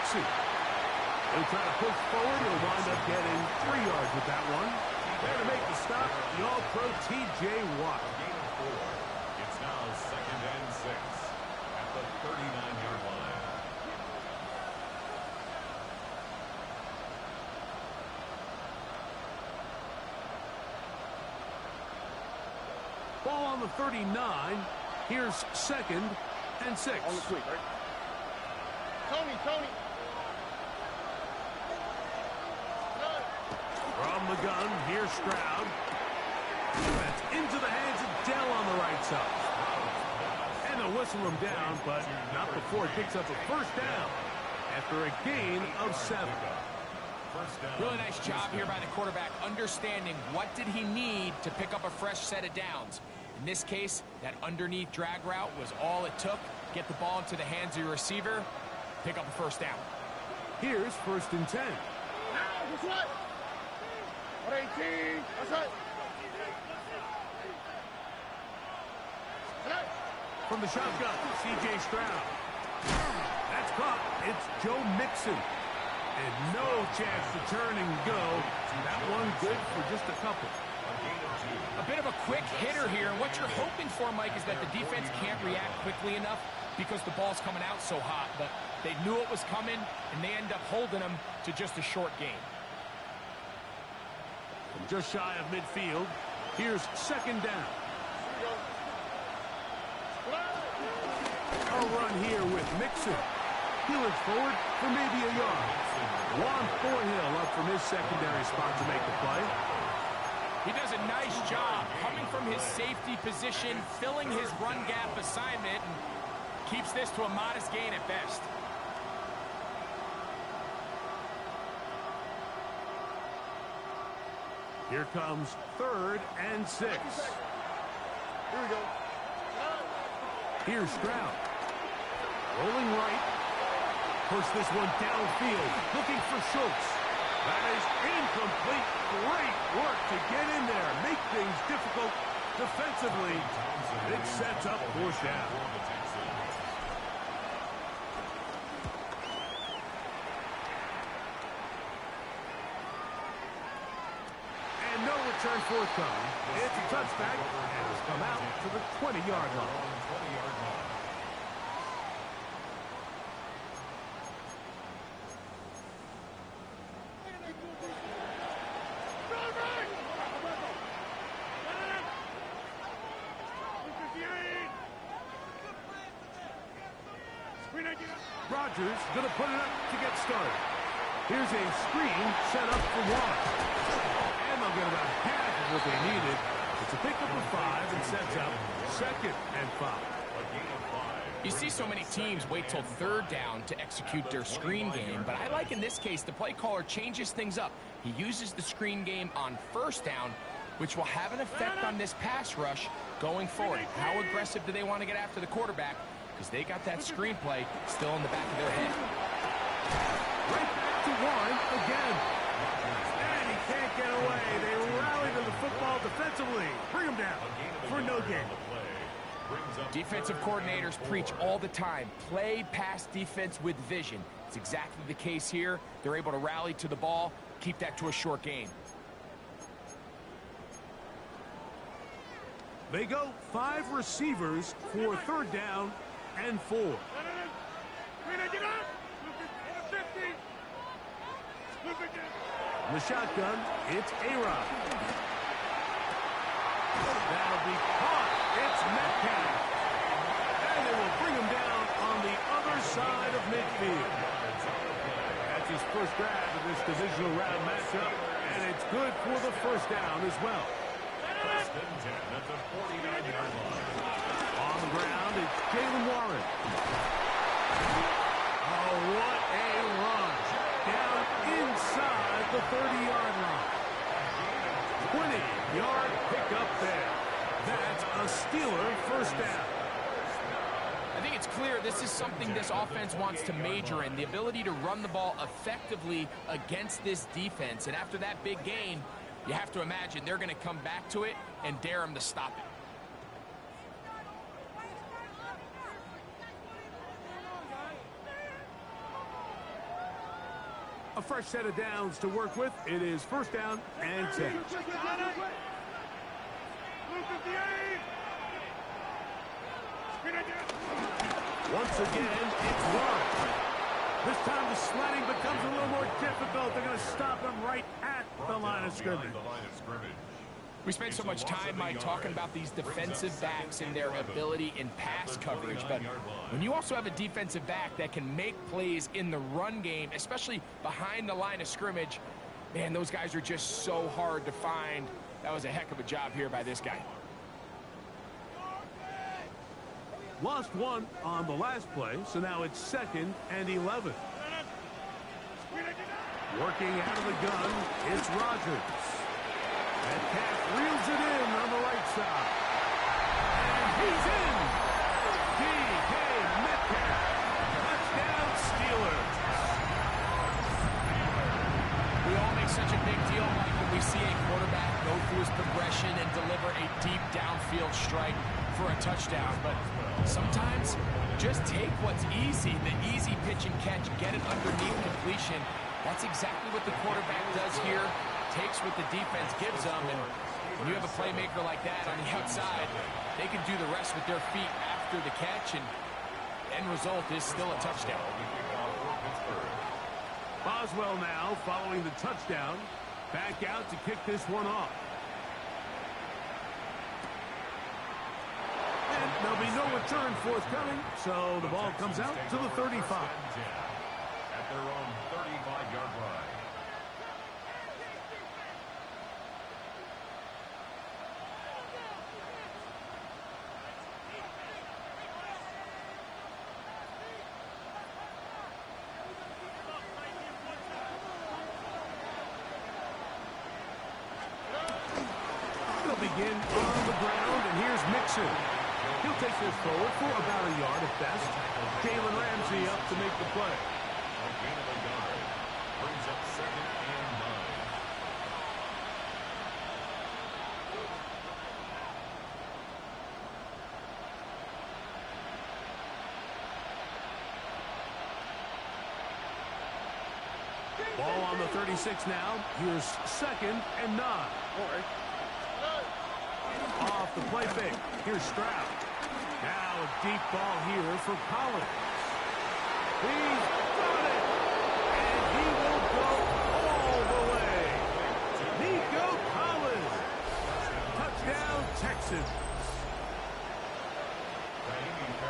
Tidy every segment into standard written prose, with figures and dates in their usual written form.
Mixon. He'll try to push forward. He'll wind up getting 3 yards with that one. There to make the stop, the All-Pro T.J. Watt. Gain of 4. It's now 2nd and 6 at the 39-yard line. Ball on the 39. Here's 2nd and 6. On the quick, right? Tony. From the gun, here's Stroud. That's into the hands of Dell on the right side. And they'll whistle him down, but not before it picks up a first down after a gain of 7. Really nice job here by the quarterback, understanding what did he need to pick up a fresh set of downs. In this case, that underneath drag route was all it took. Get the ball into the hands of your receiver, pick up a first down. Here's 1st and 10. That's right. 118. That's right. From the shotgun, C.J. Stroud. That's caught. It's Joe Mixon. And no chance to turn and go. That one good for just a couple. A bit of a quick hitter here. What you're hoping for, Mike, is that the defense can't react quickly enough because the ball's coming out so hot. But they knew it was coming, and they end up holding them to just a short game. From just shy of midfield, here's 2nd down. A run here with Mixon. He looks forward for maybe a yard. Juan Thornhill up from his secondary spot to make the play. He does a nice job coming from his safety position, filling his run gap assignment, and keeps this to a modest gain at best. Here comes 3rd and 6. Here we go. Here's Stroud. Rolling right. Push this one downfield. Looking for Schultz. That is incomplete. Great work to get in there. Make things difficult defensively. It sets up 4th down. And no return forthcoming. It's a touchback, and it's come out to the 20-yard line. Rodgers going to put it up to get started. Here's a screen set up for Watt. And they'll get about half of what they needed. It's a pickup of 5 and sets up 2nd and 5. You see so many teams wait till 3rd down to execute their screen game, but I like in this case the play caller changes things up. He uses the screen game on 1st down, which will have an effect on this pass rush going forward. How aggressive do they want to get after the quarterback? Because they got that screenplay still in the back of their head. Right back to Warren again. And he can't get away. They rally to the football defensively. Bring him down for no gain. Defensive coordinators preach all the time. Play pass defense with vision. It's exactly the case here. They're able to rally to the ball, keep that to a short game. They go 5 receivers for 3rd down and 4. Get up! In the shotgun, it's A-Rod. That'll be caught. It's Metcalf. And they will bring him down on the other side of midfield. That's his first grab of this divisional round matchup, and it's good for the 1st down as well. First and 10 at the 49-yard line. On the ground, it's Jalen Warren. Oh, what a run. Down inside the 30-yard line. 20-yard pickup there. That's a Steeler 1st down. I think it's clear this is something this offense wants to major in, the ability to run the ball effectively against this defense. And after that big gain, you have to imagine they're going to come back to it and dare them to stop it. A fresh set of downs to work with. It is first down and 10. Once again, it's Warren. This time the sledding becomes a little more difficult. They're going to stop him right at the line of scrimmage. We spent so much time, Mike, talking about these defensive backs and their ability in pass coverage. But when you also have a defensive back that can make plays in the run game, especially behind the line of scrimmage, man, those guys are just so hard to find. That was a heck of a job here by this guy. Lost one on the last play, so now it's 2nd and 11. Working out of the gun, it's Rodgers. Metcalf reels it in on the right side. And he's in! D.K. Metcalf. Touchdown Steelers. We all make such a big deal, Mike, when we see a quarterback go through his progression and deliver a deep downfield strike for a touchdown. But sometimes just take what's easy, the easy pitch and catch, get it underneath completion. That's exactly what the quarterback does here. Takes what the defense gives them, and when you have a playmaker like that on the outside, they can do the rest with their feet after the catch, and end result is still a touchdown. Boswell now following the touchdown. Back out to kick this one off. And there'll be no return forthcoming, so the ball comes out to the 35. At their own 35-yard line. Begin on the ground, and here's Mixon. He'll take this forward for about a yard at best. Jalen Ramsey up to make the play. A gain of a yard. Brings up 2nd and 9. Ball on the 36 now. Here's 2nd and 9. Off the play fake. Here's Stroud. Now a deep ball here for Collins. He's got it. And he will go all the way. Nico Collins. Touchdown, Texans.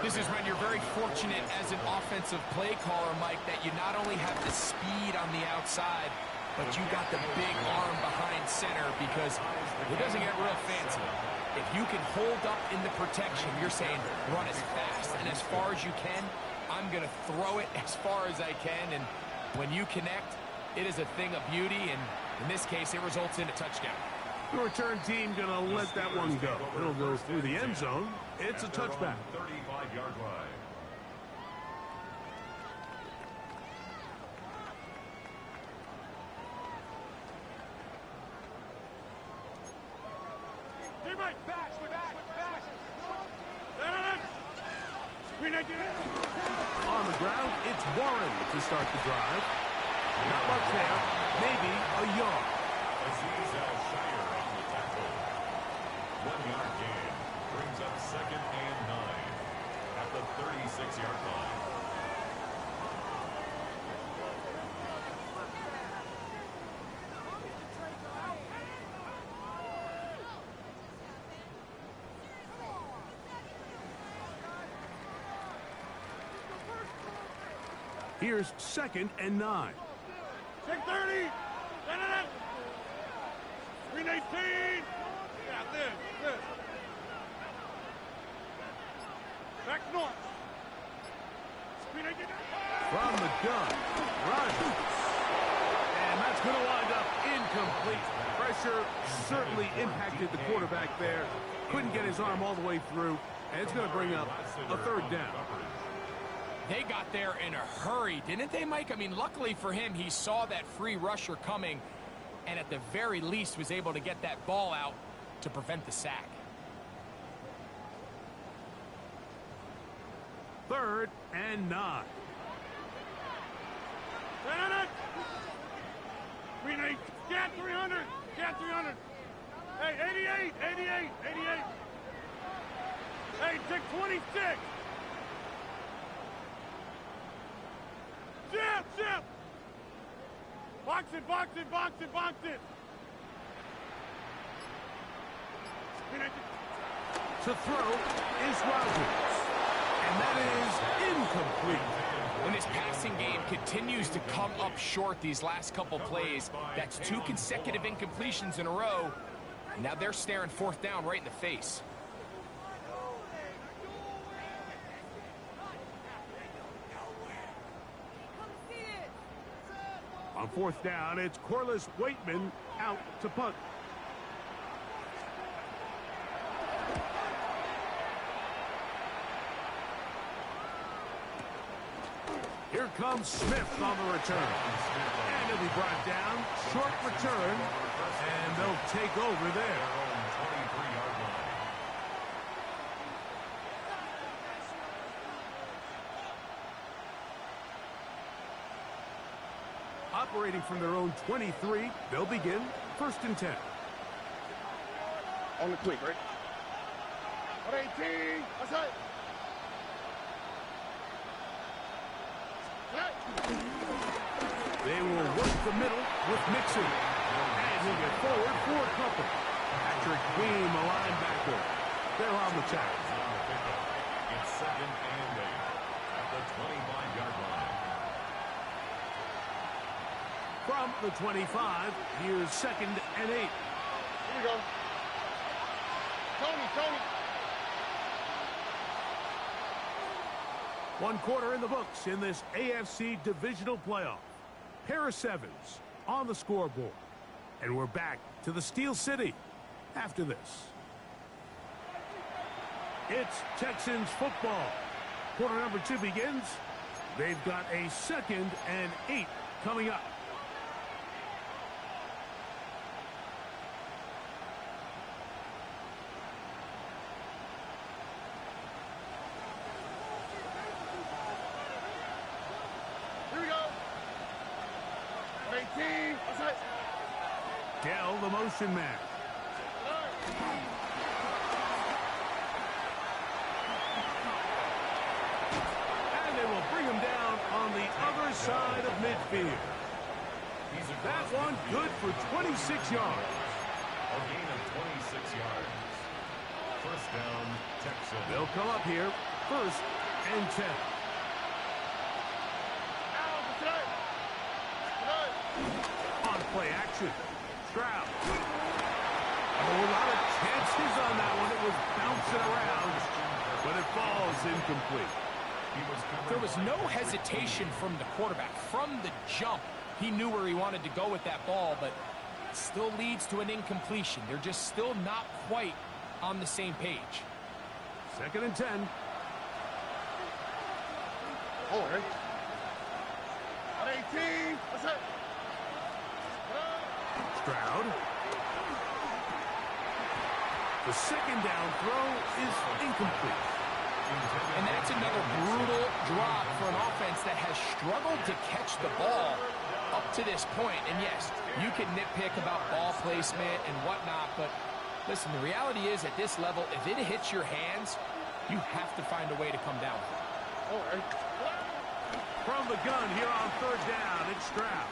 This is when you're very fortunate as an offensive play caller, Mike, that you not only have the speed on the outside, but you got the big arm behind center, because it doesn't get real fancy. If you can hold up in the protection, you're saying run as fast and as far as you can. I'm going to throw it as far as I can, and when you connect, it is a thing of beauty, and in this case, it results in a touchdown. The return team going to let that one go. It'll go through the end zone. It's a touchback. 35-yard line. On the ground, it's Warren to start the drive. Not much there, maybe a yard. Aziz Al-Shire on the tackle. 1-yard gain. Brings up 2nd and 9. At the 36-yard line. Here's 2nd and 9. 6:30. 3:18. Yeah, this. Back north. From the gun, Rodgers. And that's going to wind up incomplete. Pressure certainly impacted the quarterback there. Couldn't get his arm all the way through. And it's going to bring up a 3rd down. They got there in a hurry, didn't they, Mike? I mean, luckily for him, he saw that free rusher coming, and at the very least was able to get that ball out to prevent the sack. 3rd and 9. Box it, box it, box it, box it. To throw is Rogers. And that is incomplete. When this passing game continues to come up short these last couple plays, that's 2 consecutive incompletions in a row. Now they're staring 4th down right in the face. On 4th down, it's Corliss Waitman out to punt. Here comes Smith on the return. And he'll be brought down. Short return. And they'll take over there. Operating from their own 23, they'll begin 1st and 10. On the quick, right? 18. That's it. They will work the middle with Mixon. And he'll get forward for a couple. Patrick Queen, the linebacker. They're on the tack. It's 2nd and 8 at the 25-yard line. From the 25, here's 2nd and 8. Here we go. Tony. 1 quarter in the books in this AFC divisional playoff. Harris Evans on the scoreboard. And we're back to the Steel City after this. It's Texans football. Quarter number 2 begins. They've got a 2nd and 8 coming up. Dell, the motion man. And they will bring him down on the other side of midfield. That one good for 26 yards. A gain of 26 yards. 1st down, Texans. They'll come up here 1st and 10. On play action. Stroud. Oh, a lot of chances on that one. It was bouncing around, but it falls incomplete. There was no hesitation from the quarterback. From the jump, he knew where he wanted to go with that ball, but it still leads to an incompletion. They're just still not quite on the same page. 2nd and 10. All right. 18. That's it. Stroud. The 2nd down throw is incomplete. And that's another brutal drop for an offense that has struggled to catch the ball up to this point. And yes, you can nitpick about ball placement and whatnot, but listen, the reality is at this level, if it hits your hands, you have to find a way to come down. All right. From the gun here on 3rd down, it's Stroud.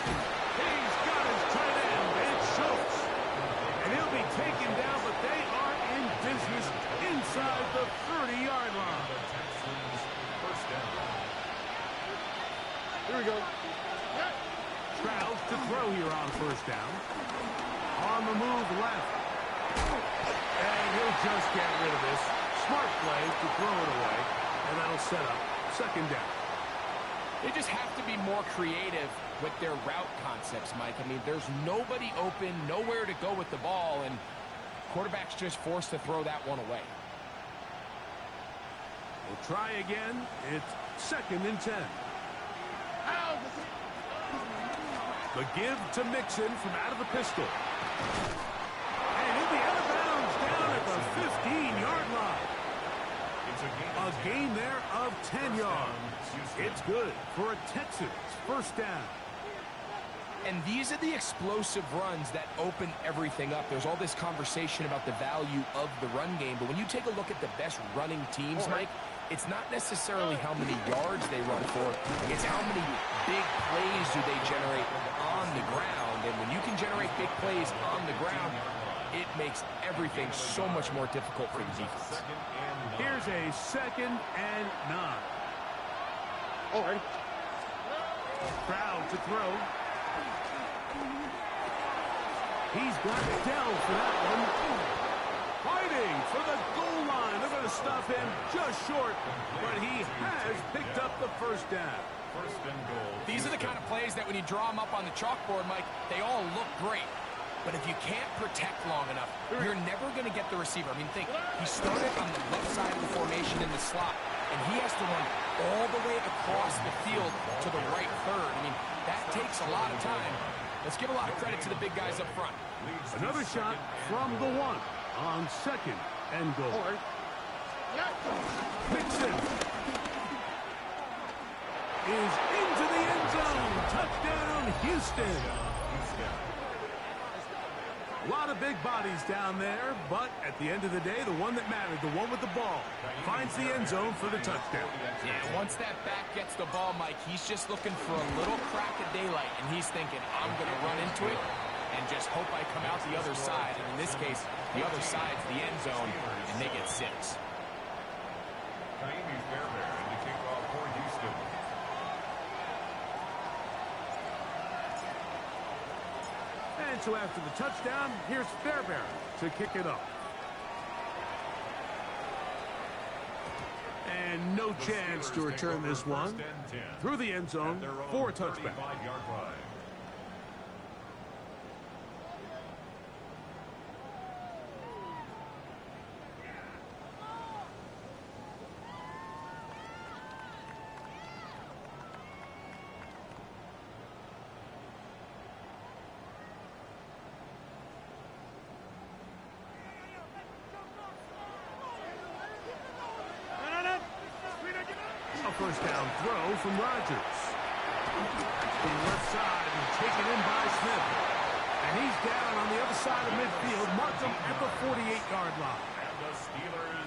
He's got his tight end, it's Schultz. And he'll be taken down, but they are in business inside the 30-yard line. The Texans, 1st down. Here we go. Stroud to throw here on 1st down. On the move left. And he'll just get rid of this. Smart play to throw it away, and that'll set up 2nd down. They just have to be more creative with their route concepts, Mike. I mean, there's nobody open, nowhere to go with the ball, and quarterback's just forced to throw that one away. We'll try again. It's 2nd and 10. The give to Mixon from out of the pistol. And he'll be out of bounds down at the 15-yard line. A gain there of 10 yards. It's good for a Texans 1st down. And these are the explosive runs that open everything up. There's all this conversation about the value of the run game, but when you take a look at the best running teams, Mike, it's not necessarily how many yards they run for, it's how many big plays do they generate on the ground. And when you can generate big plays on the ground, it makes everything so much more difficult for the defense. Here's a 2nd and 9. All right. Proud to throw. He's got it down for that one. Fighting for the goal line. They're going to stop him just short, but he has picked up the first down. First and goal. These are the kind of plays that when you draw them up on the chalkboard, Mike, they all look great. But if you can't protect long enough, you're never going to get the receiver. I mean, think, he started on the left side of the formation in the slot, and he has to run all the way across the field to the right third. I mean, that takes a lot of time. Let's give a lot of credit to the big guys up front. Another shot from the 1 on 2nd and goal. All right. Mixon is into the end zone. Touchdown, Houston. A lot of big bodies down there, but at the end of the day, the one that mattered, the one with the ball, finds the end zone for the touchdown. Yeah, once that back gets the ball, Mike, he's just looking for a little crack of daylight, and he's thinking, I'm going to run into it and just hope I come out the other side. And in this case, the other side's the end zone, and they get 6. Kaimi Fairbairn in the kickoff for Houston. And so after the touchdown, here's Fairbairn to kick it up. And no chance to return this one through the end zone for a touchback. First down throw from Rodgers. To the left side and taken in by Smith. And he's down on the other side of midfield. Marks him at the 48-yard line.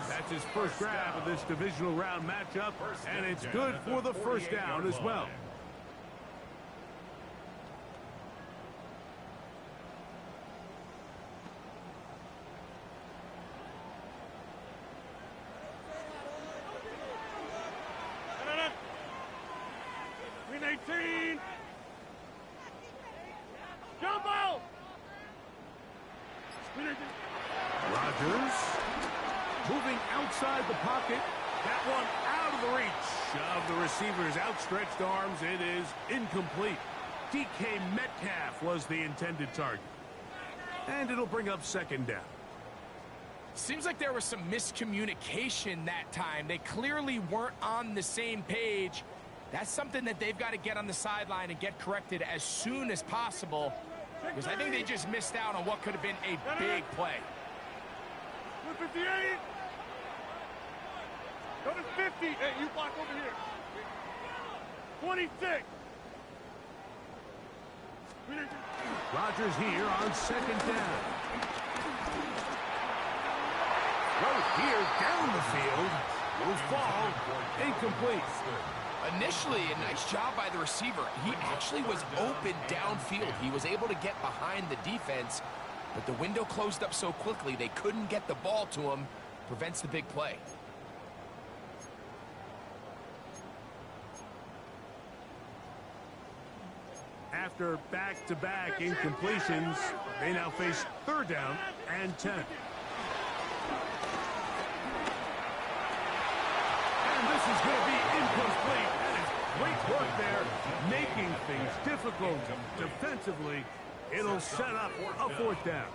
That's his first grab of this divisional round matchup, and it's good for the first down as well. Rodgers moving outside the pocket. That one out of the reach of the receiver's outstretched arms. It is incomplete. DK Metcalf was the intended target. And it'll bring up 2nd down. Seems like there was some miscommunication that time. They clearly weren't on the same page. That's something that they've got to get on the sideline and get corrected as soon as possible, because I think they just missed out on what could have been a big play. 58. Go to 50. Hey, you block over here. 26. Rodgers here on 2nd down. Right here down the field. Will fall. Incomplete. Initially, a nice job by the receiver. He actually was open downfield. He was able to get behind the defense, but the window closed up so quickly they couldn't get the ball to him. Prevents the big play. After back-to-back incompletions, they now face 3rd down and 10. And this is going to be incomplete. That is great work there, making things difficult defensively. It'll set up a 4th down.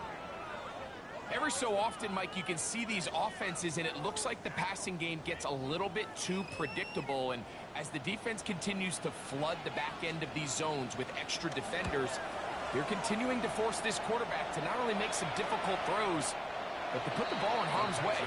Every so often, Mike, you can see these offenses, and it looks like the passing game gets a little bit too predictable. And as the defense continues to flood the back end of these zones with extra defenders, they're continuing to force this quarterback to not only make some difficult throws, but to put the ball in harm's way.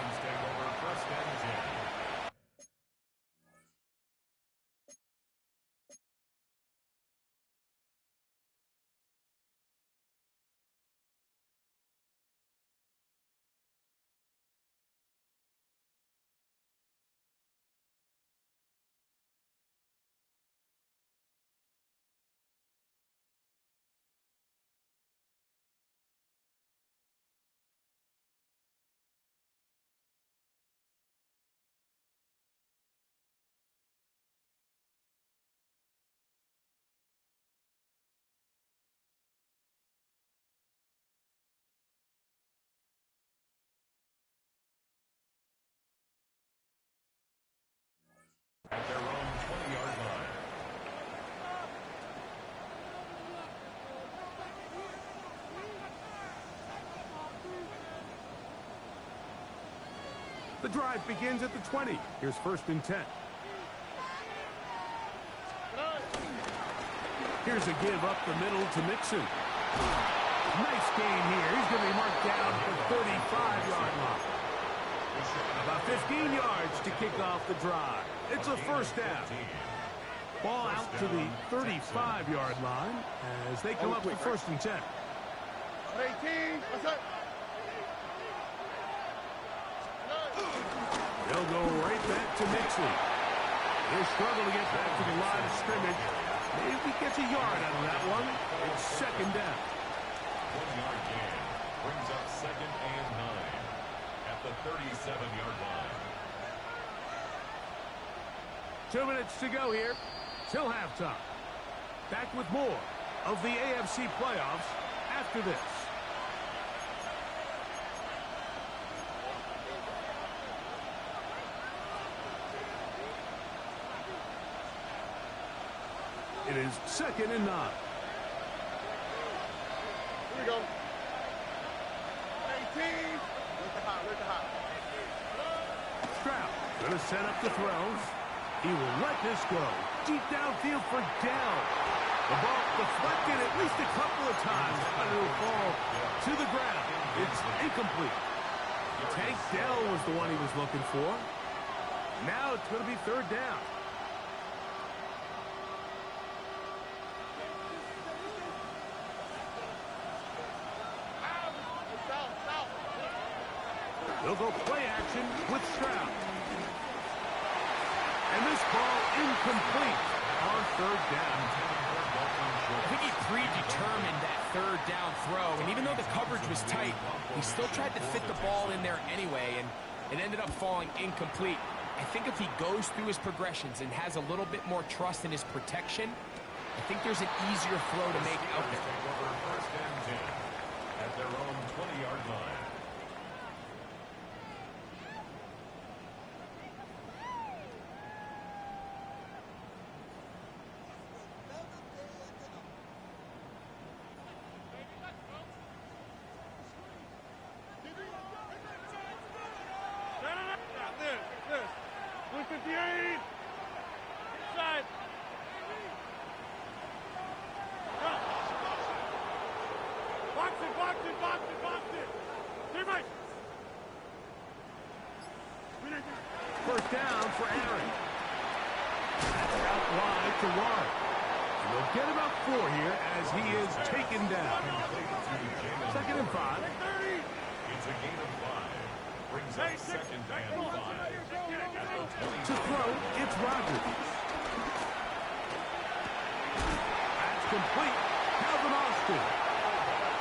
At their own 20-yard line. The drive begins at the 20. Here's 1st and 10. Here's a give up the middle to Mixon. Nice gain here. He's going to be marked down at the 35-yard line. About 15 yards to kick off the drive. It's a 1st down. Ball out to the 35-yard line as they come up with 1st and 10. 18. What's up? They'll go right back to Mixon. He'll struggle to get back to the line of scrimmage. Maybe he gets a yard out of that one. It's 2nd down. 1-yard gain brings up 2nd and 9 at the 37-yard line. 2 minutes to go here till halftime. Back with more of the AFC playoffs after this. It is 2nd and 9. Here we go. 18. Where's the hot? Stroud going to set up the throws. He will let this go. Deep downfield for Dell. The ball deflected at least a couple of times, but it will fall to the ground. It's incomplete. Tank Dell was the one he was looking for. Now it's going to be 3rd down. They'll go play action with Stroud. And this ball incomplete on 3rd down. I think he predetermined that 3rd down throw, and even though the coverage was tight, he still tried to fit the ball in there anyway, and it ended up falling incomplete. I think if he goes through his progressions and has a little bit more trust in his protection, I think there's an easier throw to make out there. Take over 1st and 10 at their own 20-yard line. This. 158. Inside. Box it. Teammate. 1st down for Aaron. That's out wide to Warren. We'll get about 4 here as he is taken down. 2nd and 5. It's a gain of 5. Brings up 2nd and 5. To throw, it's Rodgers. That's complete. Calvin Austin.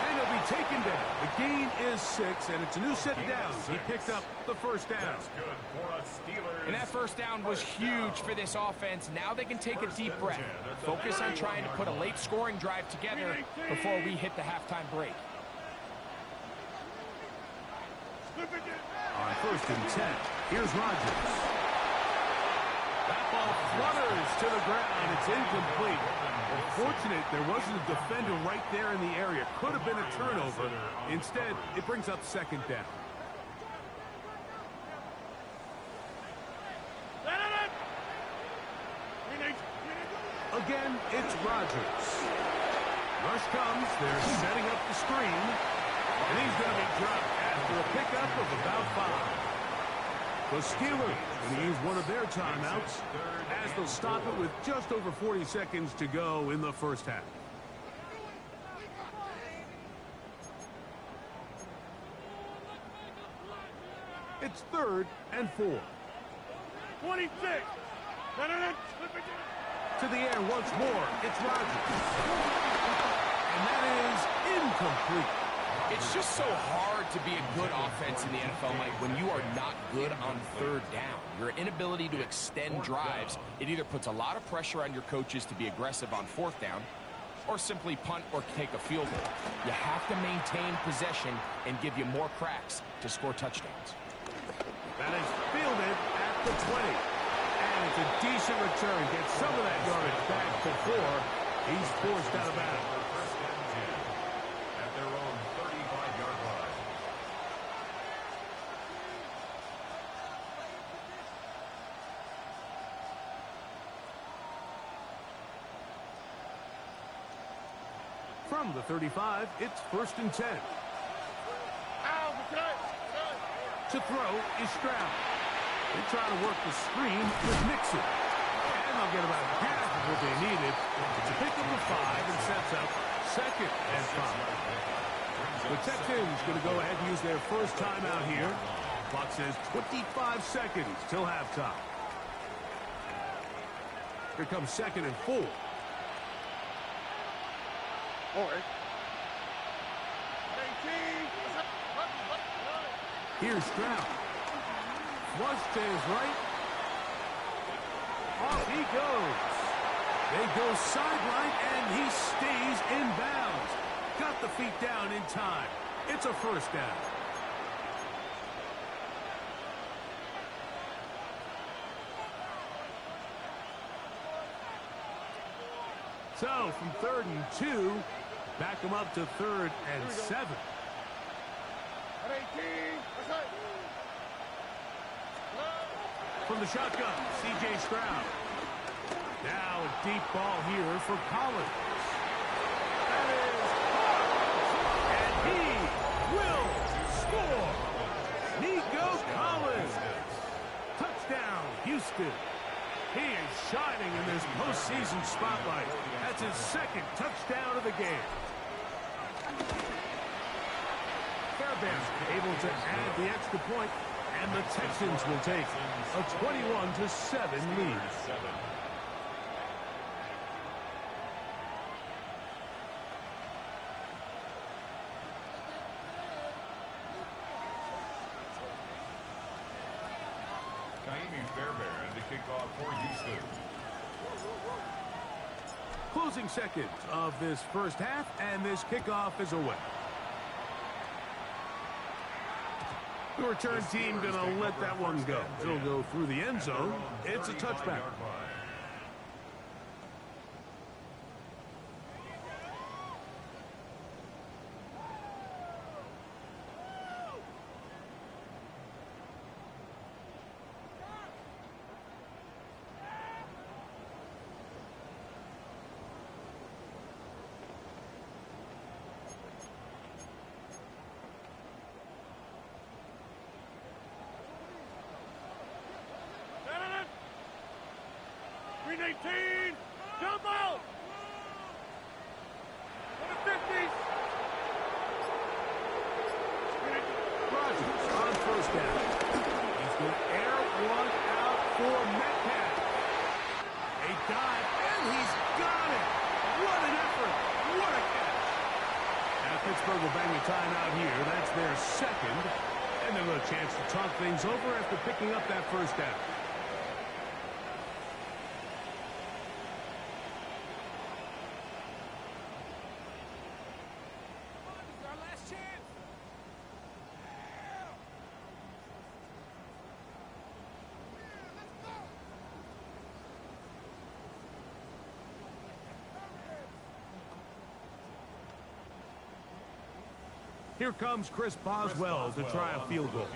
And he'll be taken down. The gain is 6, and it's a new set of downs. He picked up the 1st down. That's good for us Steelers. And that 1st down was huge for this offense. Now they can take a deep breath. Focus on trying to put a late scoring drive together before we hit the halftime break. On 1st and 10, here's Rodgers. That ball flutters to the ground. It's incomplete. Fortunate there wasn't a defender right there in the area. Could have been a turnover. Instead, it brings up 2nd down. Again, it's Rodgers. Rush comes. They're setting up the screen. And he's going to be dropped after a pickup of about 5. The Steelers going to use one of their timeouts as they'll stop it with just over 40 seconds to go in the 1st half. It's 3rd and 4. 26. To the air once more. It's Rodgers. And that is incomplete. It's just so hard to be a good offense in the NFL, Mike, when you are not good on 3rd down. Your inability to extend drives, it either puts a lot of pressure on your coaches to be aggressive on 4th down or simply punt or take a field goal. You have to maintain possession and give you more cracks to score touchdowns. That is fielded at the 20. And it's a decent return. Gets some of that yardage back before he's forced out of bounds. First and 10 at their own 35-yard line. From the 35, it's first and 10. To throw is Stroud. They try to work the screen with Mixon. And they'll get about half of what they needed to pick up the 5 and sets up second and 5. The Texans going to go ahead and use their first timeout here. Clock says 25 seconds till halftime. Here comes second and 4. Here's Stroud. Flush to his right. Off he goes. They go sideline, and he stays in bounds. Got the feet down in time. It's a first down. So, from 3rd and 2, back him up to 3rd and 7. From the shotgun, C.J. Stroud. Now a deep ball here for Collins. That is hard. And he will score. Nico Collins. Touchdown, Houston. He is shining in this postseason spotlight. That's his second touchdown of the game. Fairbairn able to add the extra point, and the Texans will take a 21-7 lead. Fairbairn to kick off for Houston. Closing seconds of this first half, and this kickoff is away. The return team going to let that one go. It'll go through the end zone. It's a touchback. Green 18, jump out! On the 50s! Rodgers on first down. He's going to air one out for Metcalf. A dive, and he's got it! What an effort! What a catch! Now Pittsburgh will bang the timeout here. That's their second. And they'll have a chance to talk things over after picking up that first down. Here comes Chris Boswell to try a field goal.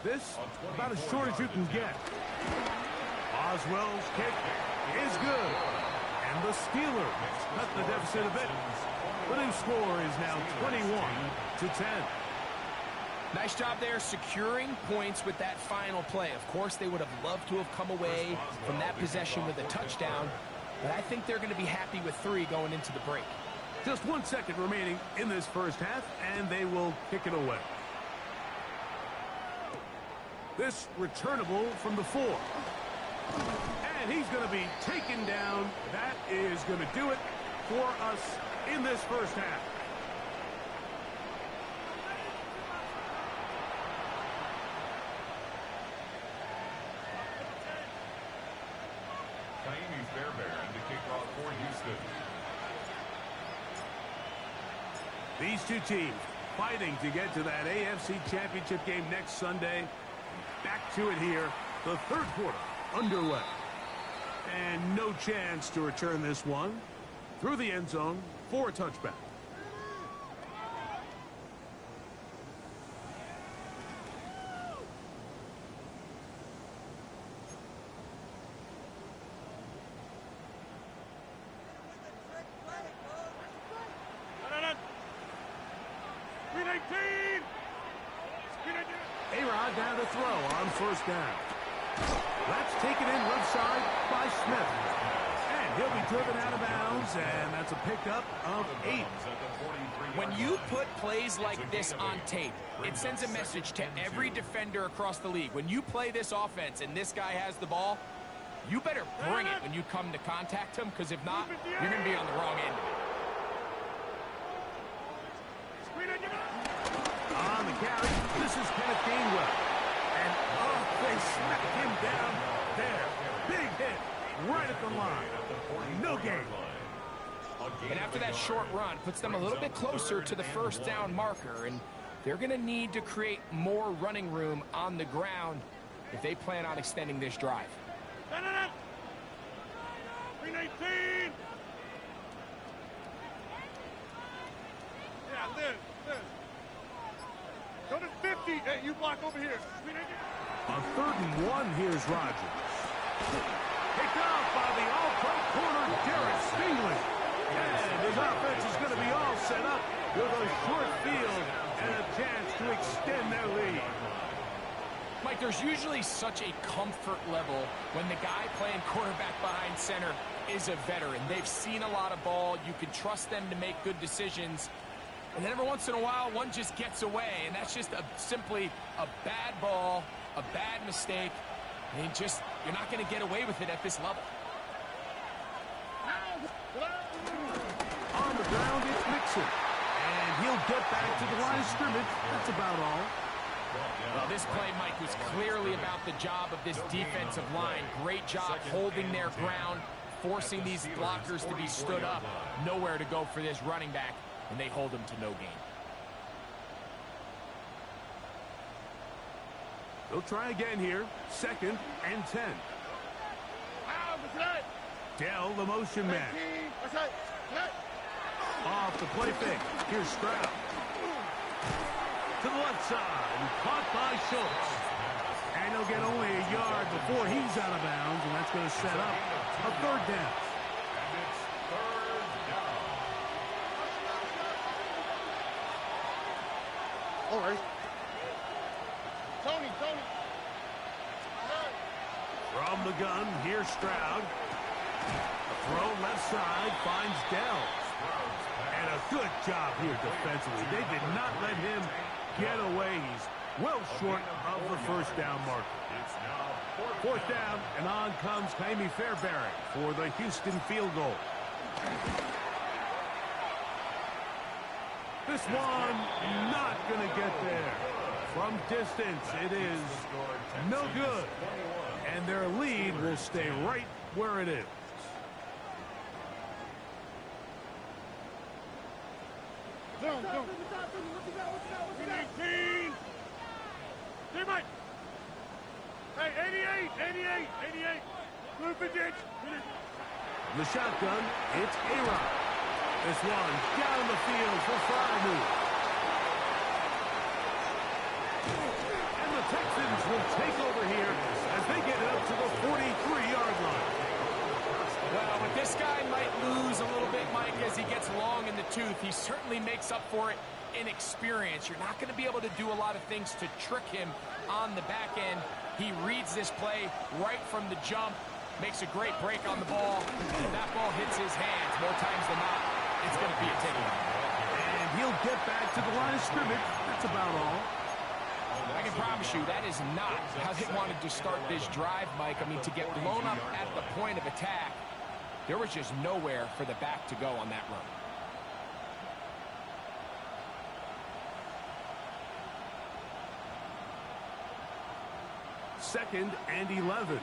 This, about as short as you can get. Boswell's kick is good. And the Steelers cut the deficit a bit. The new score is now 21-10. Nice job there securing points with that final play. Of course, they would have loved to have come away from that possession with a touchdown, but I think they're going to be happy with 3 going into the break. Just 1 second remaining in this first half, and they will kick it away. This returnable from the 4. And he's going to be taken down. That is going to do it for us in this first half. Fairbairn to kick off for Houston. These two teams fighting to get to that AFC Championship game next Sunday. Back to it here. The third quarter underway. And no chance to return this one through the end zone for a touchback. A-Rod down to throw on first down. That's taken in left side by Smith. And he'll be driven out of bounds, and that's a pickup of 8. When you put plays like this on tape, it sends a message to every defender across the league. When you play this offense and this guy has the ball, you better bring it when you come to contact him, because if not, you're going to be on the wrong end of it. On the carry, this is Kenneth Gainwell. And, they smack him down there. Big hit right at the line. No gain. And after that short run, puts them a little bit closer to the first down marker, and they're going to need to create more running room on the ground if they plan on extending this drive. 319. Yeah, live. Go to 50. Hey, you block over here. On 3rd and 1, here's Rodgers. Picked off by the all-pro corner, Derek Stingley. And his offense is going to be all set up with a short field and a chance to extend their lead. Mike, there's usually such a comfort level when the guy playing quarterback behind center is a veteran. They've seen a lot of ball. You can trust them to make good decisions. And then every once in a while, one just gets away, and that's just simply a bad ball, a bad mistake. And you're not going to get away with it at this level. On the ground, it's Mixon. And he'll get back to the line of scrimmage. That's about all. Well, this play, Mike, was clearly about the job of this defensive line. Great job holding their ground, forcing these blockers to be stood up. Nowhere to go for this running back, and they hold him to no gain. They'll try again here. 2nd and 10. Dell, the motion man. Off the play fake. Here's Stroud. To the left side. Caught by Schultz. And he'll get only a yard before he's out of bounds, and that's going to set up a 3rd down. All right. Tony. From the gun, here's Stroud. A throw left side finds Dell. And a good job here defensively. They did not let him get away. He's well short of the first down marker. 4th down, and on comes Jaime Fairbury for the Houston field goal. This one not going to get there. From distance, it is no good. And their lead will stay right where it is. Go. 319. Teammate. Hey, 88. Move the ditch. The shotgun, it's A-Rod. This one down the field for Freiermuth. And the Texans will take over here as they get it up to the 43-yard line. Well, but this guy might lose a little bit, Mike, as he gets long in the tooth. He certainly makes up for it in experience. You're not going to be able to do a lot of things to trick him on the back end. He reads this play right from the jump, makes a great break on the ball, and if that ball hits his hands more times than not, it's going to be a takeaway. And he'll get back to the line of scrimmage. That's about all. I can promise you that is not how they wanted to start this drive, Mike. I mean, to get blown up at the point of attack, there was just nowhere for the back to go on that run. Second and 11.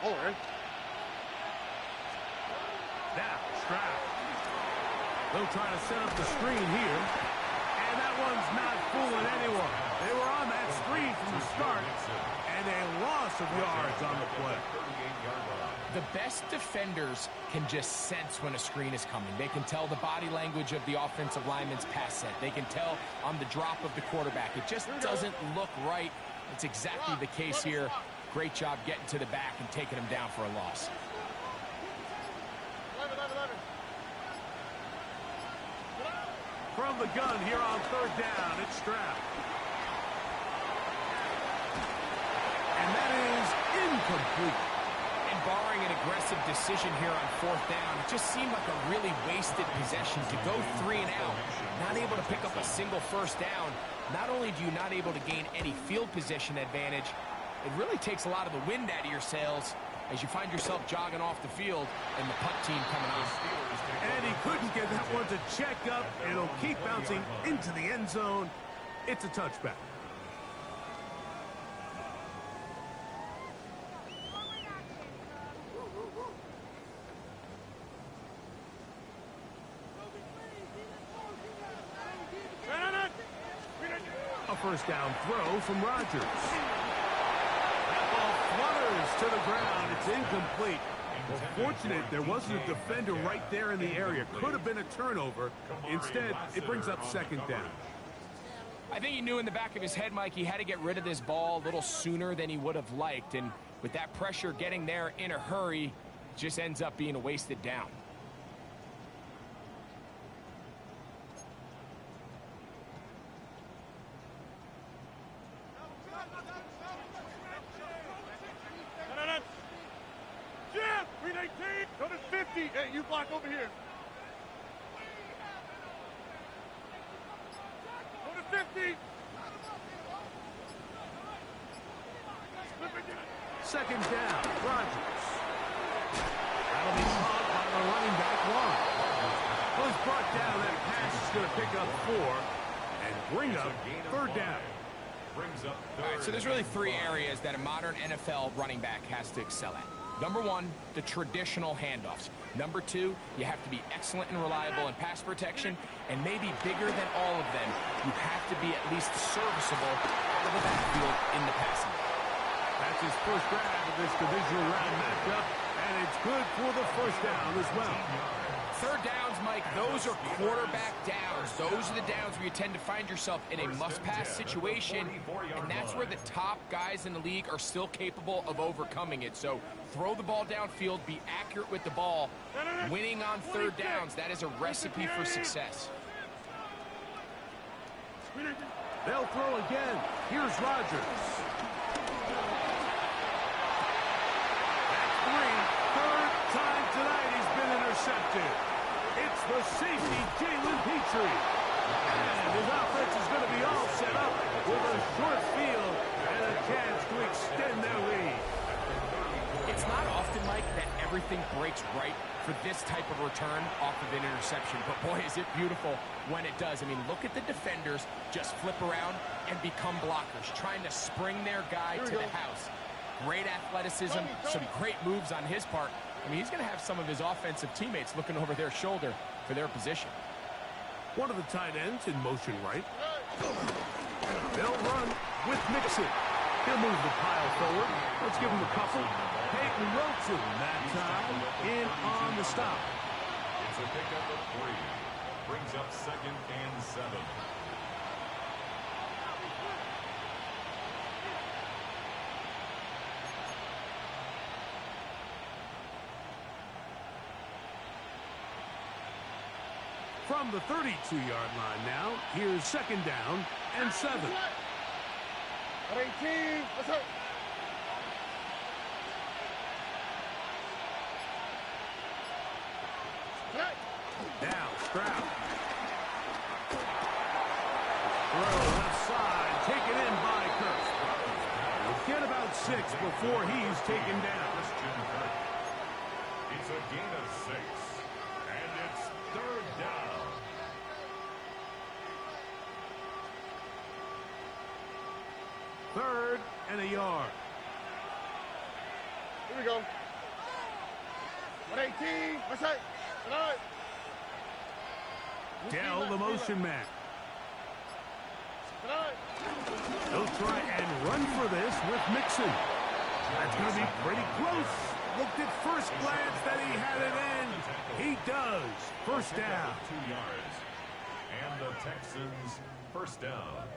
All right. Now, Stroud. They'll try to set up the screen here. And that one's not fooling anyone. They were on that screen from the start, and a loss of yards on the play. The best defenders can just sense when a screen is coming. They can tell the body language of the offensive lineman's pass set. They can tell on the drop of the quarterback. It just doesn't look right. It's exactly the case here. Great job getting to the back and taking him down for a loss. From the gun here on third down, it's Stroud. And that is incomplete. And barring an aggressive decision here on fourth down, it just seemed like a really wasted possession to go 3 and out, not able to pick up a single first down. Not only do you not able to gain any field position advantage, it really takes a lot of the wind out of your sails as you find yourself jogging off the field and the punt team coming on. And he couldn't get that one to check up. It'll keep bouncing into the end zone. It's a touchback. A first down throw from Rodgers. That ball flutters to the ground. It's incomplete. Well, fortunate there wasn't a defender right there in the area. Could have been a turnover. Instead, it brings up second down. I think he knew in the back of his head, Mike, he had to get rid of this ball a little sooner than he would have liked. And with that pressure getting there in a hurry, it just ends up being a wasted down. Jim, 318, go to 50. Hey, you block over here. Go to 50. Second down, Rodgers. That'll be caught by the running back long. Well, he's brought down. That pass is going to pick up 4 and bring up third down. All right, so there's really 3 areas that a modern NFL running back has to excel at. Number 1, the traditional handoffs. Number 2, you have to be excellent and reliable in pass protection. And maybe bigger than all of them, you have to be at least serviceable out of the backfield in the passing game. That's his first grab of this divisional round matchup, and it's good for the first down as well. Third downs, Mike, those are quarterback downs. Those are the downs where you tend to find yourself in a must-pass situation, and that's where the top guys in the league are still capable of overcoming it. So throw the ball downfield, be accurate with the ball. Winning on third downs, that is a recipe for success. They'll throw again. Here's Rodgers. That's 3. Third time tonight he's been intercepted. It's the safety, Jalen Petrie. And his offense is going to be all set up with a short field and a chance to extend their lead. It's not often, Mike, that everything breaks right for this type of return off of an interception. But, boy, is it beautiful when it does. I mean, look at the defenders just flip around and become blockers, trying to spring their guy to the house. Great athleticism, some great moves on his part. I mean, he's going to have some of his offensive teammates looking over their shoulder for their position. One of the tight ends in motion right. They'll run with Mixon. He'll move the pile forward. Let's give him a couple. Peyton Wilson that time in on the stop. It's a pickup of 3. Brings up second and 7. From the 32-yard line now, here's second down and 7. 18, let's go. Now, Stroud. Throw left side, taken in by Kirk. We'll get about 6 before he's taken down. It's a gain of 6, and it's third down. Third and a yard. Here we go. 118, let's go. All right. Dell, the motion man. He'll try and run for this with Mixon. That's going to be pretty close. Looked at first glance that he had it in. He does. First down. 2 yards. And the Texans first down.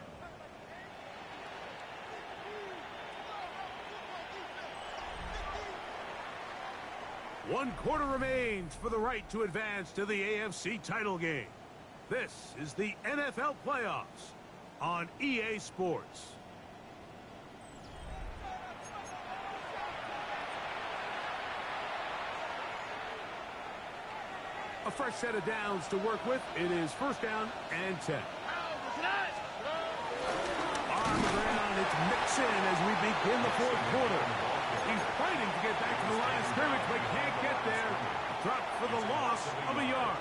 One quarter remains for the right to advance to the AFC title game. This is the NFL playoffs on EA Sports. A fresh set of downs to work with. It is first down and 10. On the ground, it's Mixon as we begin the fourth quarter. He's fighting to get back to the line of scrimmage, but can't get there. Dropped for the loss of a yard.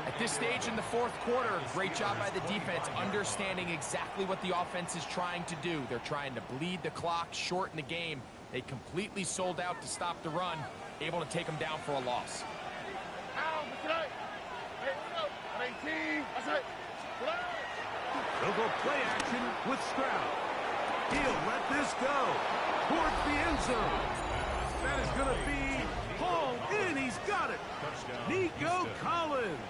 At this stage in the fourth quarter, great job by the defense understanding exactly what the offense is trying to do. They're trying to bleed the clock, shorten the game. They completely sold out to stop the run, able to take them down for a loss. They'll go play action with Stroud. He'll let this go towards the end zone. That is going to be hauled in. He's got it. Nico Collins.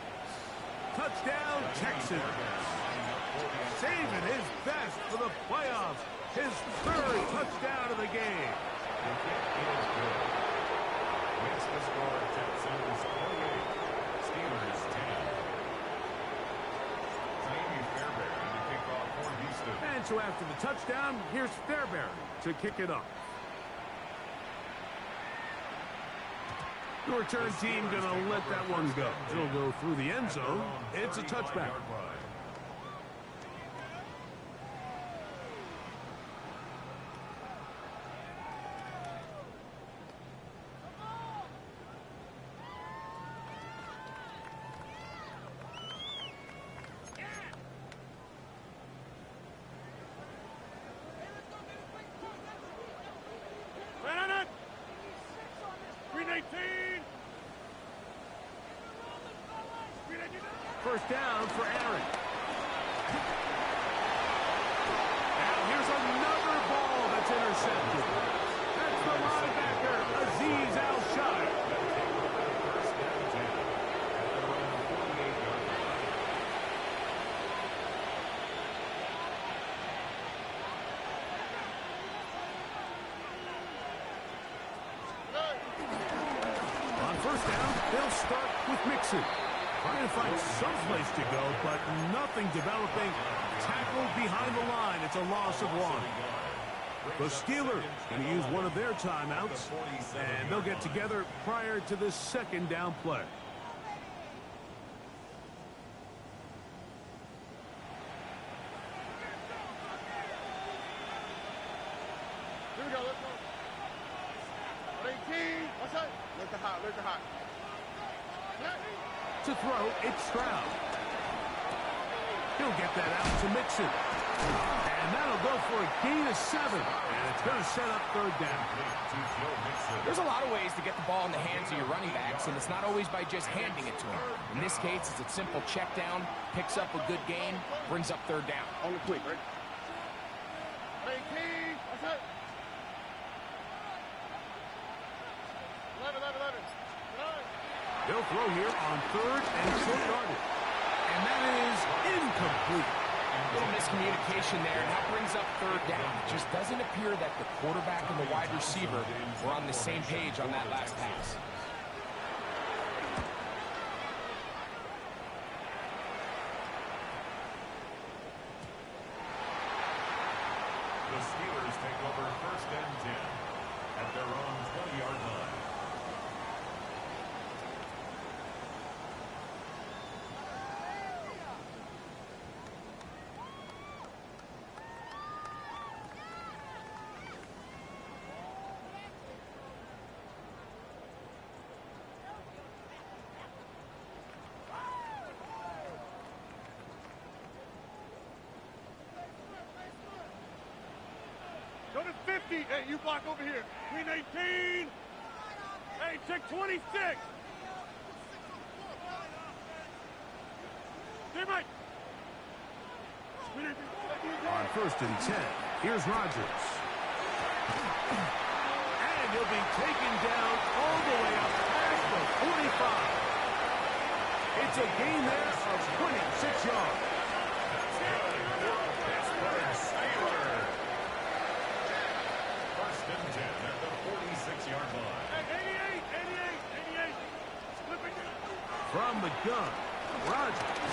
Touchdown, Texans. Saving his best for the playoffs. His third touchdown of the game. Makes the score Texans 28, Steelers 10. Jamie Fairbairn to kick off for Houston. And so after the touchdown, here's Fairbairn to kick it off. The return team going to let that one go. It'll go through the end zone. It's a touchback. First down for Aaron. Now here's another ball that's intercepted. That's the linebacker, Azeez Al-Shai. On first down, they'll start with Mixon. Trying to find some place to go, but nothing developing. Tackled behind the line. It's a loss of one. The Steelers going to use one of their timeouts, and they'll get together prior to this second down play. Here we go, let's go. 18, what's that? Look the hot, look the hot. To throw, it's Stroud. He'll get that out to Mixon. And that'll go for a gain of 7. And it's going to set up third down. There's a lot of ways to get the ball in the hands of your running backs, and it's not always by just handing it to them. In this case, it's a simple check down, picks up a good gain, brings up third down. On the quick, right? 18, what's that? 11. They'll throw here on third and short yardage. And that is incomplete. A little miscommunication there, and that brings up third down. It just doesn't appear that the quarterback and the wide receiver were on the same page on that last pass. The Steelers take over first and 10 at their own 20-yard line. Go to 50. Hey, you block over here. Green 18. Hey, check 26. Teammate. On 1st and 10, here's Rodgers. And he'll be taken down all the way up past the 45. It's a gain there of 26 yards. First and 10 at the 46-yard line. 88. From the gun, Rodgers.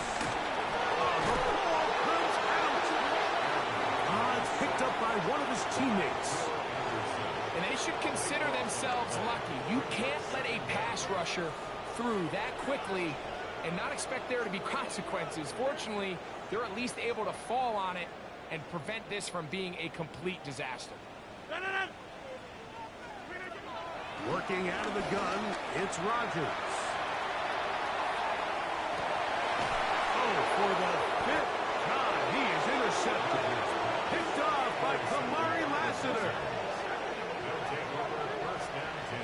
The ball comes out. It's picked up by one of his teammates. And they should consider themselves lucky. You can't let a pass rusher through that quickly and not expect there to be consequences. Fortunately, they're at least able to fall on it and prevent this from being a complete disaster. Working out of the gun, it's Rodgers. Oh, for the 5th time, he is intercepted. Picked off by Kamari Lassiter. They'll take over first and 10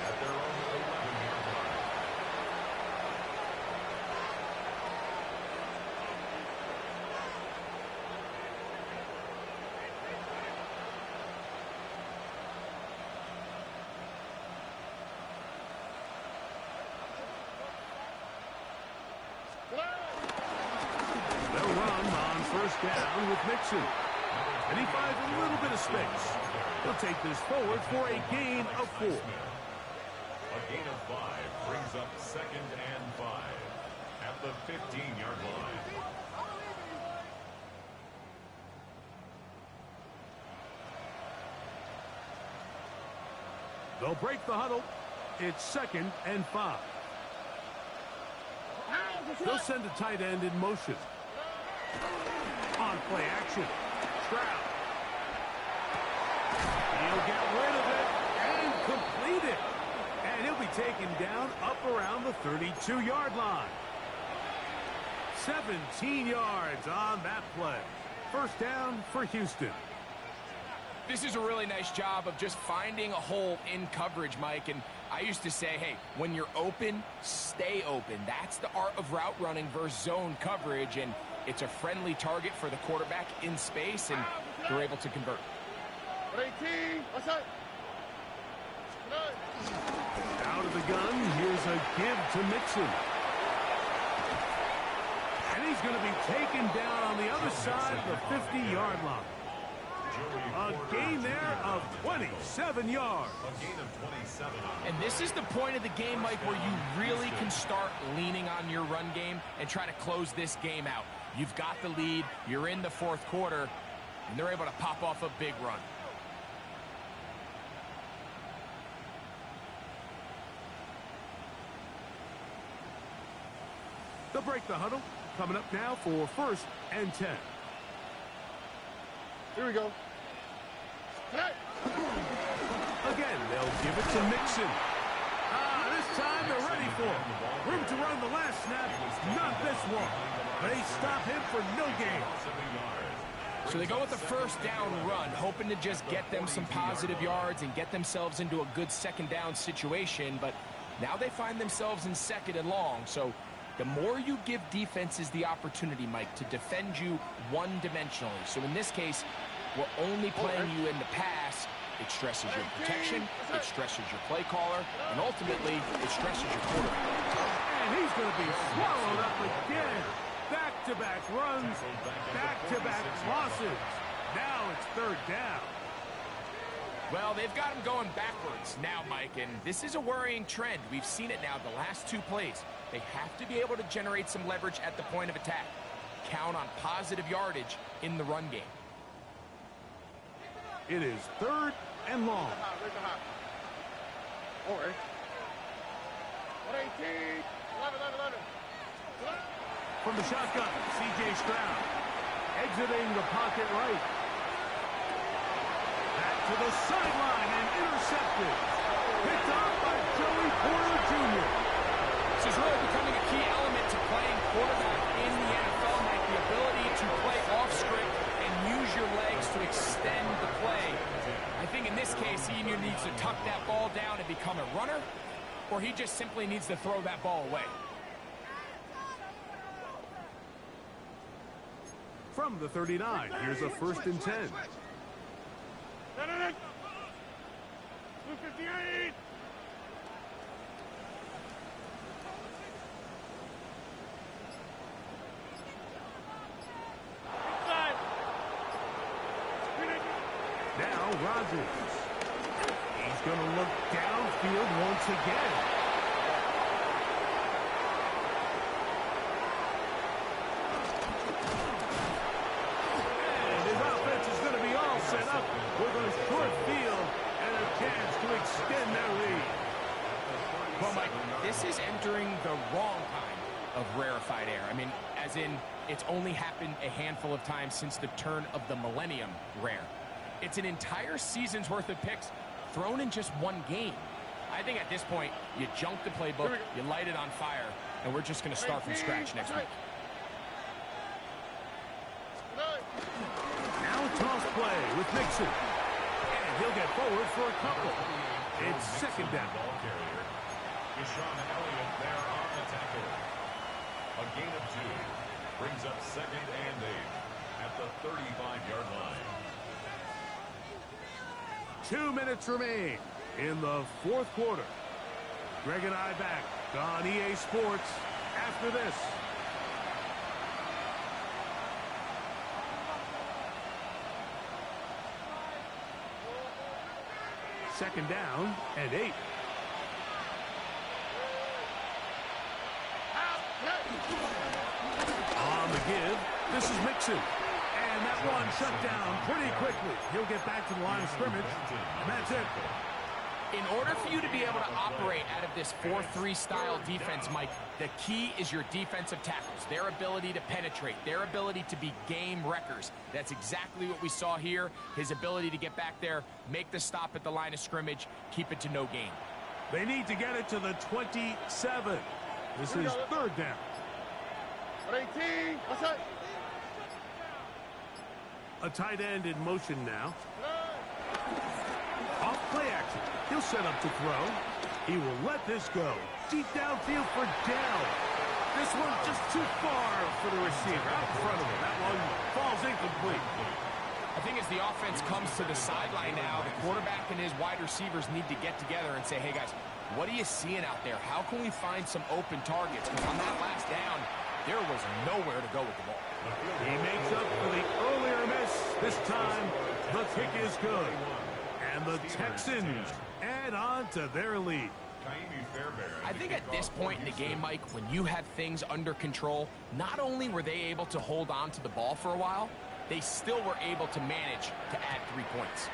at their own 11-yard line. They'll run on 1st down with Mixon. And he finds a little bit of space. He'll take this forward for a gain of 4. A gain of 5 brings up 2nd and 5 at the 15-yard line. They'll break the huddle. It's 2nd and 5. They'll send a tight end in motion. On play action. Stroud. He'll get rid of it and complete it. And he'll be taken down up around the 32-yard line. 17 yards on that play. 1st down for Houston. This is a really nice job of just finding a hole in coverage, Mike. And I used to say, hey, when you're open, stay open. That's the art of route running versus zone coverage. And it's a friendly target for the quarterback in space, and they're able to convert. 18. What's up? Out of the gun, here's a give to Mixon. And he's going to be taken down on the other side of the 50-yard line. A gain there of 27 yards. A gain of 27. And this is the point of the game, Mike, where you really can start leaning on your run game and try to close this game out. You've got the lead, you're in the 4th quarter, and they're able to pop off a big run. They'll break the huddle. Coming up now for 1st and 10. Here we go. Again, they'll give it to Mixon. This time they're ready for it. Room to run the last snap, not this one. They stop him for no gain. So they go with the 1st down run, hoping to just get them some positive yards and get themselves into a good 2nd down situation. But now they find themselves in 2nd and long. So the more you give defenses the opportunity, Mike, to defend you one-dimensionally. So in this case, we're only playing you in the pass. It stresses your protection, it stresses your play caller, and ultimately, it stresses your quarterback. And he's going to be swallowed up again. Back-to-back runs, back-to-back losses. Now it's 3rd down. Well, they've got him going backwards now, Mike, and this is a worrying trend. We've seen it now the last 2 plays. They have to be able to generate some leverage at the point of attack. Count on positive yardage in the run game. It is 3rd and long. All right. 118. 11. From the shotgun, C.J. Stroud. Exiting the pocket right. Back to the sideline and intercepted. Picked off by Joey Porter Jr. This is really becoming a key element to playing quarterback in the NFL, Mike. The ability to play off script and use your legs to extend the play. I think in this case, he either needs to tuck that ball down and become a runner, or he just simply needs to throw that ball away. From the 39, here's a 1st and 10. 258. Inside. Now Rodgers. He's going to look downfield once again. And his offense is going to be all set up with a short field and a chance to extend their lead. Well, Mike, this is entering the wrong kind of rarefied air. I mean, as in, it's only happened a handful of times since the turn of the millennium rare. It's an entire season's worth of picks thrown in just one game. I think at this point, you junk the playbook, you light it on fire, and we're just going to start from scratch next week. Now a toss play with Mixon. And he'll get forward for a couple. It's 2nd down. Ball carrier. Deshaun Elliott there on the tackle. A gain of 2. Brings up 2nd and 8 at the 35-yard line. 2 minutes remain in the 4th quarter. Greg and I back on EA Sports after this. Second down and 8. On the give, this is Mixon. And that one shut down pretty quickly. He'll get back to the line of scrimmage, and that's it. In order for you to be able to operate out of this 4-3 style defense, Mike, the key is your defensive tackles, their ability to penetrate, their ability to be game wreckers. That's exactly what we saw here, his ability to get back there, make the stop at the line of scrimmage, keep it to no gain. They need to get it to the 27. This is 3rd down. 18. What's that? A tight end in motion now. Off play action. He'll set up to throw. He will let this go. Deep downfield for Dell. This one just too far for the receiver. Out in front of him. That one falls incomplete. I think as the offense comes to the sideline now, the quarterback and his wide receivers need to get together and say, hey, guys, what are you seeing out there? How can we find some open targets? Because on that last down, there was nowhere to go with the ball. He makes up for the earlier miss. This time, the kick is good. And the Texans add on to their lead. I think at this point in the game, Mike, when you have things under control, not only were they able to hold on to the ball for a while, they still were able to manage to add 3 points.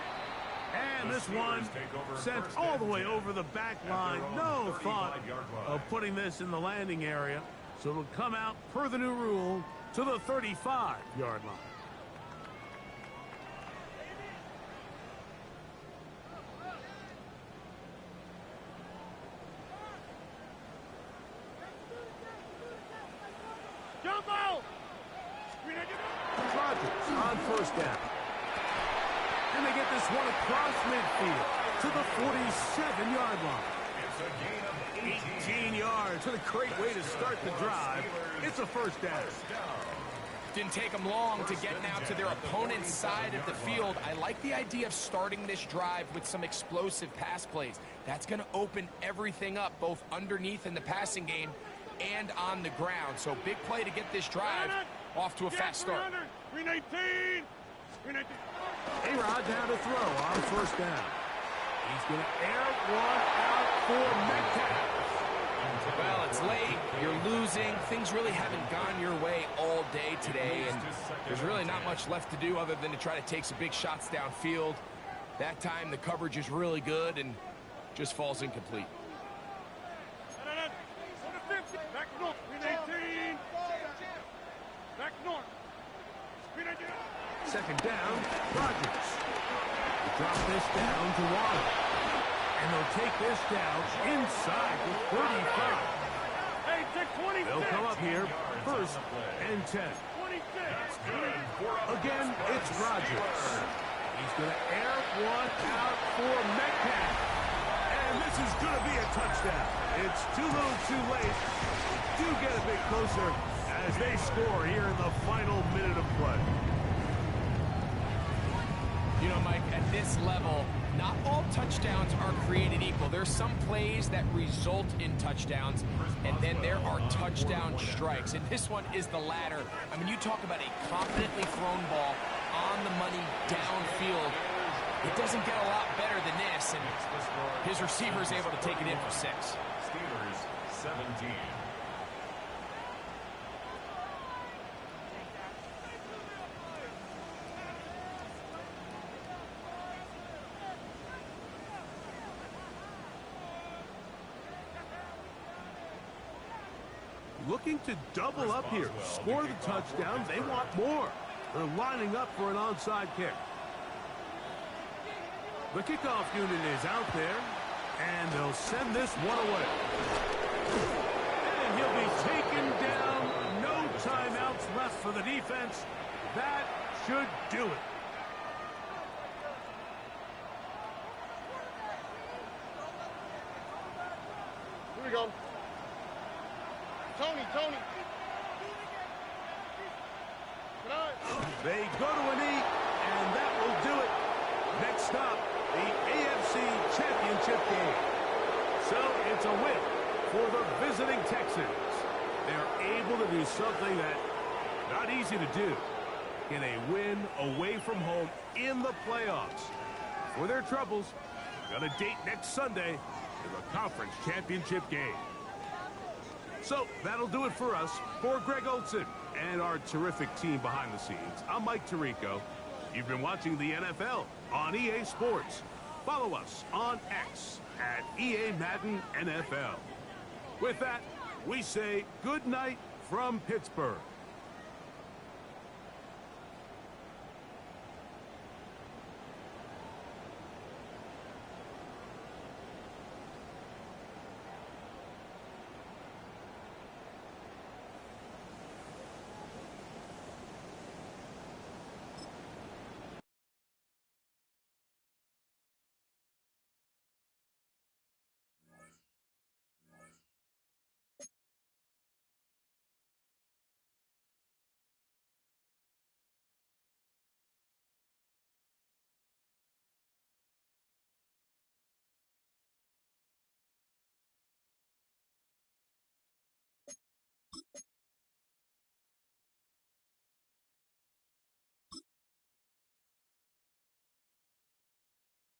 And this one sent all the way over the back line. No thought of putting this in the landing area. So it'll come out, per the new rule, to the 35-yard line. Jumbo! Rodgers on 1st down. And they get this one across midfield to the 47-yard line. 18 yards. What a great way to start the drive. It's a 1st down. Didn't take them long to get now to their opponent's side of the field. I like the idea of starting this drive with some explosive pass plays. That's going to open everything up, both underneath in the passing game and on the ground. So big play to get this drive off to a fast start. 319. A-Rod down to throw on 1st down. He's going to air one out for Metcalf. Well, it's late. You're losing. Things really haven't gone your way all day today, and there's really not much left to do other than to try to take some big shots downfield. That time, the coverage is really good and just falls incomplete. Back north. 319. Back north. 2nd down, Rodgers. They drop this down to Waddle. And they'll take this down inside the 35. Hey, take 26. They'll come up here, 1st and 10. 26. Again, it's Rodgers. He's going to air one out for Metcalf. And this is going to be a touchdown. It's too little too late. Do get a bit closer as they score here in the final minute of play. You know, Mike, at this level, not all touchdowns are created equal. There's some plays that result in touchdowns, and then there are touchdown strikes. And this one is the latter. I mean, you talk about a confidently thrown ball on the money downfield. It doesn't get a lot better than this, and his receiver is able to take it in for 6. Steelers 17. Looking to double up here. Score the touchdown. They want more. They're lining up for an onside kick. The kickoff unit is out there, and they'll send this one away. And he'll be taken down. No timeouts left for the defense. That should do it. Here we go. Tony. They go to a knee, and that will do it. Next stop, the AFC Championship game. So it's a win for the visiting Texans. They're able to do something that not easy to do. Get a win away from home in the playoffs. For their troubles, got a date next Sunday in the Conference Championship game. So that'll do it for us. For Greg Olson and our terrific team behind the scenes, I'm Mike Tirico. You've been watching the NFL on EA Sports. Follow us on X at EA Madden NFL. With that, we say good night from Pittsburgh.